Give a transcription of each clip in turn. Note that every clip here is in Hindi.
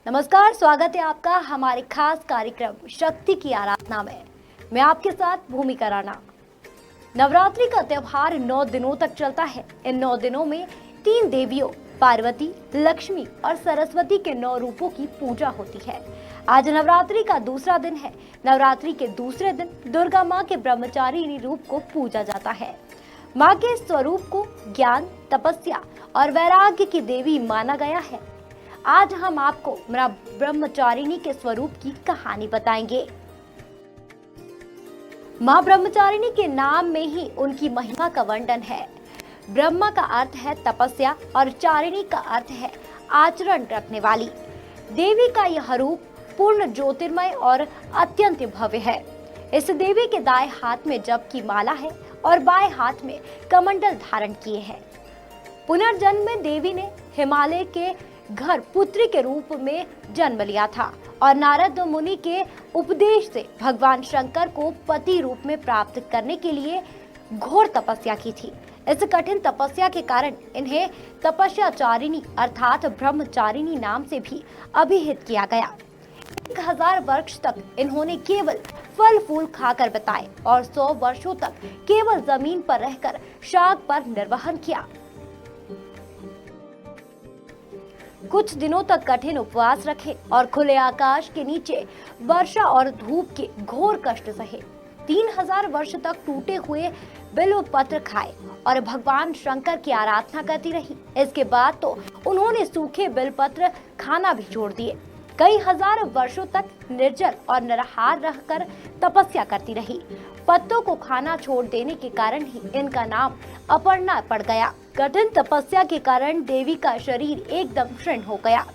नमस्कार, स्वागत है आपका हमारे खास कार्यक्रम शक्ति की आराधना में। मैं आपके साथ भूमिका राणा। नवरात्रि का त्योहार 9 दिनों तक चलता है। इन 9 दिनों में 3 देवियों पार्वती, लक्ष्मी और सरस्वती के 9 रूपों की पूजा होती है। आज नवरात्रि का दूसरा दिन है। नवरात्रि के दूसरे दिन दुर्गा माँ के ब्रह्मचारिणी रूप को पूजा जाता है। माँ के स्वरूप को ज्ञान, तपस्या और वैराग्य की देवी माना गया है। आज हम आपको ब्रह्मचारिणी के स्वरूप की कहानी बताएंगे। मां ब्रह्मचारिणी के नाम में ही उनकी महिमा का वर्णन है। ब्रह्मा का अर्थ है तपस्या और चारिणी का अर्थ है आचरण रखने वाली। देवी का यह रूप पूर्ण ज्योतिर्मय और अत्यंत भव्य है। इस देवी के दाएं हाथ में जप की माला है और बाएं हाथ में कमंडल धारण किए हैं। पुनर्जन्म में देवी ने हिमालय के घर पुत्री के रूप में जन्म लिया था और नारद मुनि के उपदेश से भगवान शंकर को पति रूप में प्राप्त करने के लिए घोर तपस्या की थी। इस कठिन तपस्या के कारण इन्हें तपस्याचारिणी अर्थात ब्रह्मचारिणी नाम से भी अभिहित किया गया। 1000 वर्ष तक इन्होंने केवल फल फूल खाकर बिताए और 100 वर्षों तक केवल जमीन पर रहकर शाक पर निर्वहन किया। कुछ दिनों तक कठिन उपवास रखे और खुले आकाश के नीचे वर्षा और धूप के घोर कष्ट सहे। 3000 वर्ष तक टूटे हुए बिल्व पत्र खाए और भगवान शंकर की आराधना करती रही। इसके बाद तो उन्होंने सूखे बिल्व पत्र खाना भी छोड़ दिए। कई हजार वर्षों तक निर्जल और निराहार रहकर तपस्या करती रही। पत्तों को खाना छोड़ देने के कारण ही इनका नाम अपर्णा पड़ गया। कठिन तपस्या के कारण देवी का शरीर एकदम क्षीण हो गया।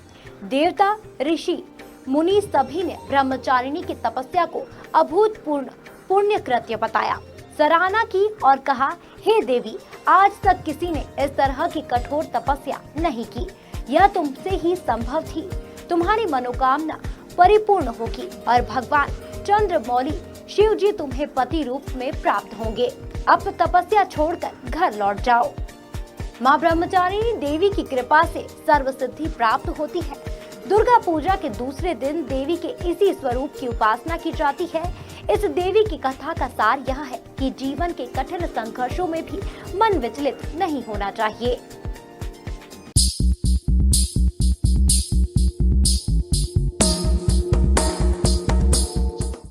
देवता, ऋषि, मुनि सभी ने ब्रह्मचारिणी की तपस्या को अभूतपूर्व पुण्य कृत्य बताया, सराहना की और कहा, हे देवी, आज तक किसी ने इस तरह की कठोर तपस्या नहीं की। यह तुमसे ही संभव थी। तुम्हारी मनोकामना परिपूर्ण होगी और भगवान चंद्रमौली शिव जी तुम्हें पति रूप में प्राप्त होंगे। अब तपस्या छोड़कर घर लौट जाओ। मां ब्रह्मचारिणी देवी की कृपा से सर्व सिद्धि प्राप्त होती है। दुर्गा पूजा के दूसरे दिन देवी के इसी स्वरूप की उपासना की जाती है। इस देवी की कथा का सार यह है कि जीवन के कठिन संघर्षों में भी मन विचलित नहीं होना चाहिए।